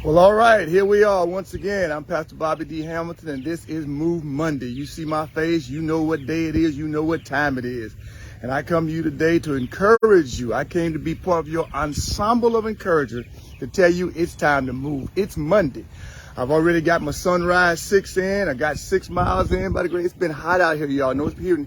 Well, all right, here we are once again. I'm Pastor Bobby D. Hamilton, and this is Move Monday. You see my face, you know what day it is, you know what time it is. And I come to you today to encourage you. I came to be part of your ensemble of encouragers to tell you it's time to move. It's Monday. I've already got my Sunrise 6 in. I got 6 miles in. By the way, it's been hot out here, y'all. Know here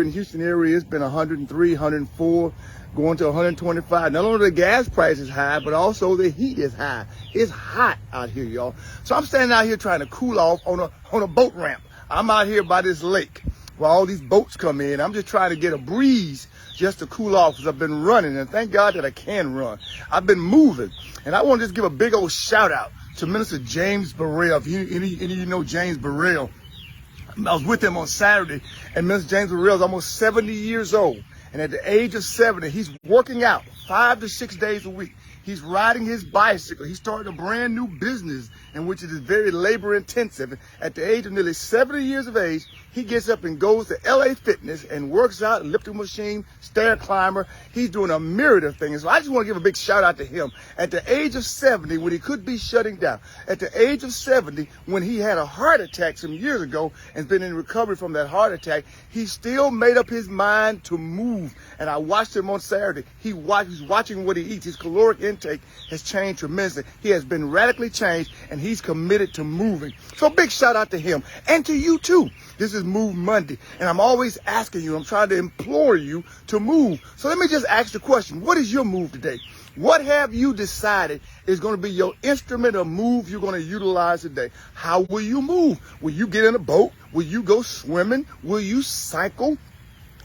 in Houston area, it's been 103, 104. Going to 125. Not only the gas price is high, but also the heat is high. It's hot out here, y'all. So I'm standing out here trying to cool off on a boat ramp. I'm out here by this lake where all these boats come in. I'm just trying to get a breeze just to cool off because I've been running, and thank God that I can run. I've been moving, and I want to just give a big old shout out to Minister James Burrell. If any of you know James Burrell, I was with him on Saturday, and Minister James Burrell is almost 70 years old. And at the age of 70, he's working out 5 to 6 days a week. He's riding his bicycle. He started a brand new business in which it is very labor intensive. At the age of nearly 70 years of age, he gets up and goes to LA Fitness and works out, lifting machine, stair climber. He's doing a myriad of things. So I just want to give a big shout out to him. At the age of 70, when he could be shutting down, at the age of 70, when he had a heart attack some years ago and been in recovery from that heart attack, he still made up his mind to move. And I watched him on Saturday. He's watching what he eats. His caloric intake has changed tremendously. He has been radically changed, and he's committed to moving. So big shout out to him and to you too. This is Move Monday, and I'm always asking you, I'm trying to implore you to move. So let me just ask the question, what is your move today? What have you decided is going to be your instrument of move you're going to utilize today? How will you move? Will you get in a boat? Will you go swimming? Will you cycle?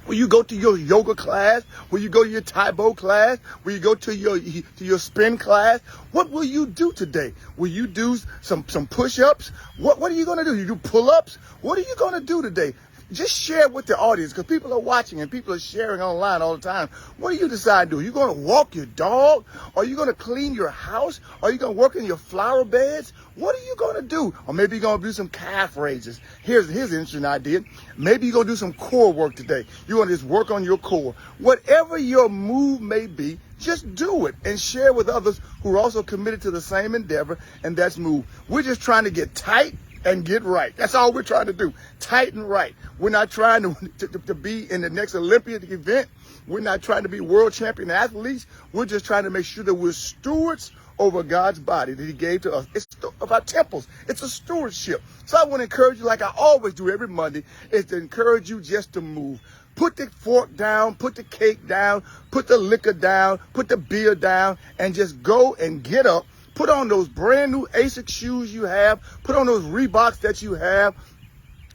Will you go to your yoga class? Will you go to your Taekwondo class? Will you go to your spin class? What will you do today? Will you do some push-ups? What are you going to do? You do pull-ups? What are you going to do today? Just share with the audience, because people are watching and people are sharing online all the time. What do you decide to do? Are you going to walk your dog? Are you going to clean your house? Are you going to work in your flower beds? What are you going to do? Or maybe you're going to do some calf raises. Here's an interesting idea. Maybe you're going to do some core work today. You're going to just work on your core. Whatever your move may be, just do it and share with others who are also committed to the same endeavor, and that's move. We're just trying to get tight and get right. That's all we're trying to do. Tight and right. We're not trying to be in the next Olympic event. We're not trying to be world champion athletes. We're just trying to make sure that we're stewards over God's body that he gave to us. It's of our temples. It's a stewardship. So I want to encourage you, like I always do every Monday, is to encourage you just to move. Put the fork down, put the cake down, put the liquor down, put the beer down, and just go and get up. Put on those brand new Asics shoes you have. Put on those Reeboks that you have.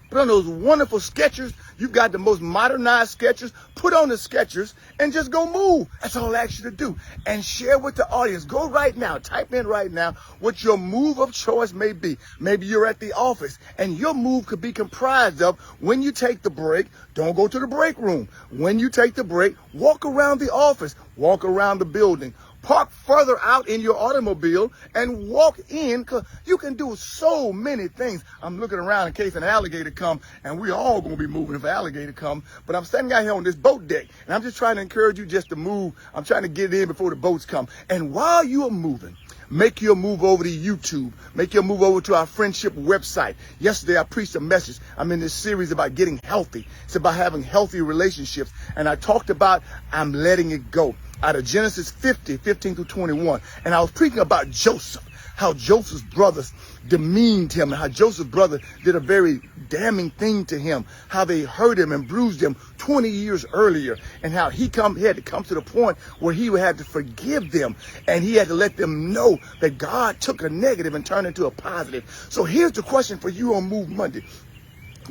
Put on those wonderful Skechers. You've got the most modernized Skechers. Put on the Skechers and just go move. That's all I ask you to do. And share with the audience. Go right now. Type in right now what your move of choice may be. Maybe you're at the office, and your move could be comprised of, when you take the break, don't go to the break room. When you take the break, walk around the office. Walk around the building. Park further out in your automobile and walk in, because you can do so many things. I'm looking around in case an alligator come, and we're all going to be moving if an alligator come. But I'm standing out here on this boat deck, and I'm just trying to encourage you just to move. I'm trying to get in before the boats come. And while you are moving, make your move over to YouTube. Make your move over to our friendship website. Yesterday, I preached a message. I'm in this series about getting healthy. It's about having healthy relationships. And I talked about I'm letting it go, out of Genesis 50, 15 through 21. And I was preaching about Joseph, how Joseph's brothers demeaned him, and how Joseph's brother did a very damning thing to him, how they hurt him and bruised him 20 years earlier, and how he had to come to the point where he would have to forgive them, and he had to let them know that God took a negative and turned it into a positive. So here's the question for you on Move Monday.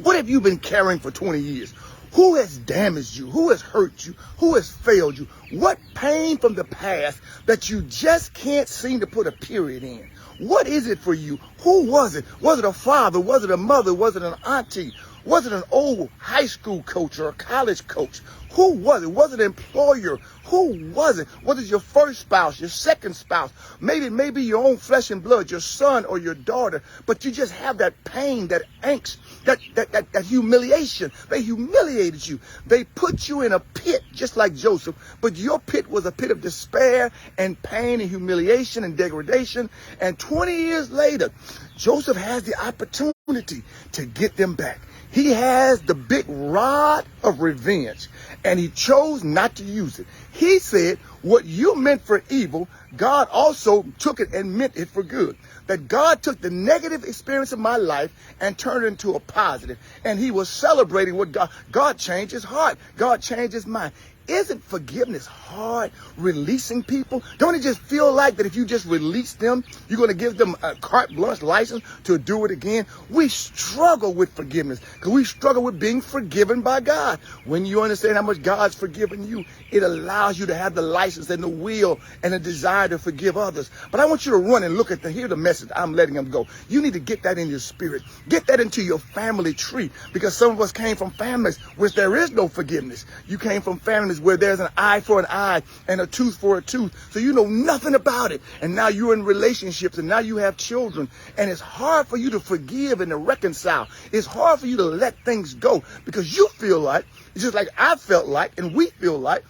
What have you been carrying for 20 years? Who has damaged you? Who has hurt you? Who has failed you? What pain from the past that you just can't seem to put a period in? What is it for you? Who was it? Was it a father? Was it a mother? Was it an auntie? Was it an old high school coach or a college coach? Who was it? Was it an employer? Who was it? Was it your first spouse, your second spouse? Maybe your own flesh and blood, your son or your daughter, but you just have that pain, that angst that humiliation. They humiliated you. They put you in a pit just like Joseph, but your pit was a pit of despair and pain and humiliation and degradation. And 20 years later, Joseph has the opportunity to get them back. He has the big rod of revenge, and he chose not to use it. He said, what you meant for evil, God also took it and meant it for good. That God took the negative experience of my life and turned it into a positive. And he was celebrating what God changed his heart. God changed his mind. Isn't forgiveness hard, releasing people? Don't it just feel like that if you just release them, you're going to give them a carte blanche license to do it again? We struggle with forgiveness because we struggle with being forgiven by God. When you understand how much God's forgiven you, it allows you to have the license and the will and the desire to forgive others. But I want you to run and look at hear the message I'm letting them go. You need to get that in your spirit. Get that into your family tree, because some of us came from families where there is no forgiveness. You came from families where there's an eye for an eye and a tooth for a tooth. So you know nothing about it. And now you're in relationships and now you have children. And it's hard for you to forgive and to reconcile. It's hard for you to let things go because you feel like, just like I felt like and we feel like,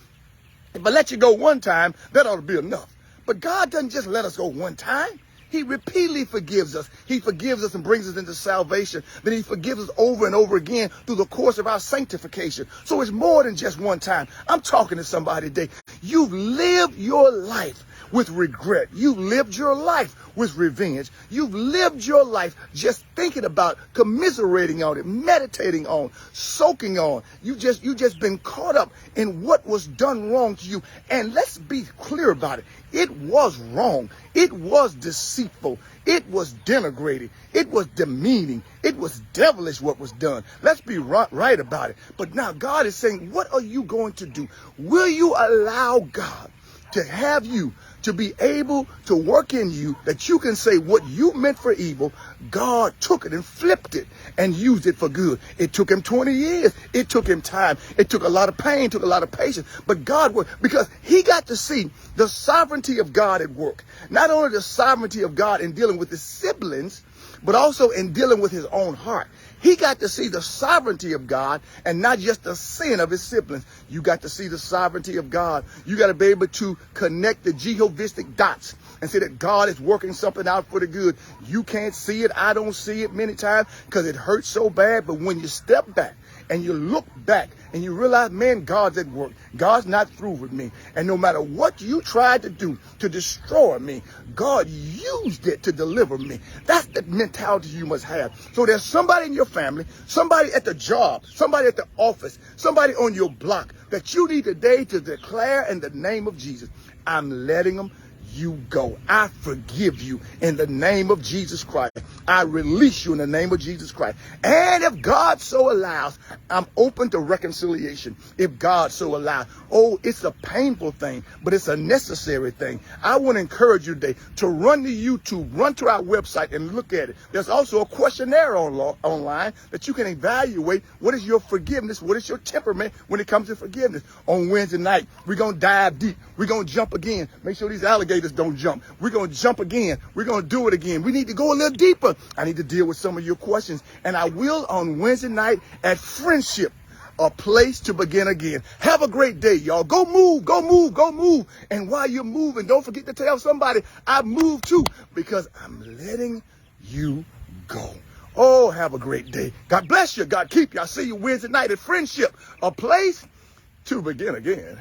if I let you go one time, that ought to be enough. But God doesn't just let us go one time. He repeatedly forgives us. He forgives us and brings us into salvation. Then he forgives us over and over again through the course of our sanctification. So it's more than just one time. I'm talking to somebody today. You've lived your life with regret. You've lived your life with revenge. You've lived your life just thinking about, commiserating on it, meditating on, soaking on. You just been caught up in what was done wrong to you. And let's be clear about it. It was wrong. It was deceitful. It was denigrating. It was demeaning. It was devilish what was done. Let's be right about it. But now God is saying, what are you going to do? Will you allow God to have you to be able to work in you that you can say what you meant for evil, God took it and flipped it and used it for good. It took him 20 years. It took him time. It took a lot of pain, took a lot of patience. But God worked because he got to see the sovereignty of God at work. Not only the sovereignty of God in dealing with his siblings, but also in dealing with his own heart. He got to see the sovereignty of God and not just the sin of his siblings. You got to see the sovereignty of God. You got to be able to connect the Jehovistic dots and say that God is working something out for the good. You can't see it. I don't see it many times because it hurts so bad. But when you step back and you look back and you realize, man, God's at work. God's not through with me. And no matter what you tried to do to destroy me, God used it to deliver me. That's the mentality you must have. So there's somebody in your family, somebody at the job, somebody at the office, somebody on your block that you need today to declare in the name of Jesus, I'm letting them you go. I forgive you in the name of Jesus Christ. I release you in the name of Jesus Christ. And if God so allows, I'm open to reconciliation. If God so allows. Oh, it's a painful thing, but it's a necessary thing. I want to encourage you today to run to YouTube, run to our website and look at it. There's also a questionnaire online that you can evaluate what is your forgiveness, what is your temperament when it comes to forgiveness. On Wednesday night, we're going to dive deep. We're going to jump again. Make sure these alligators don't jump. We're going to jump again. We're going to do it again. We need to go a little deeper. I need to deal with some of your questions. And I will on Wednesday night at Friendship, a place to begin again. Have a great day, y'all. Go move, go move, go move. And while you're moving, don't forget to tell somebody I moved too, because I'm letting you go. Oh, have a great day. God bless you. God keep you. I'll see you Wednesday night at Friendship, a place to begin again.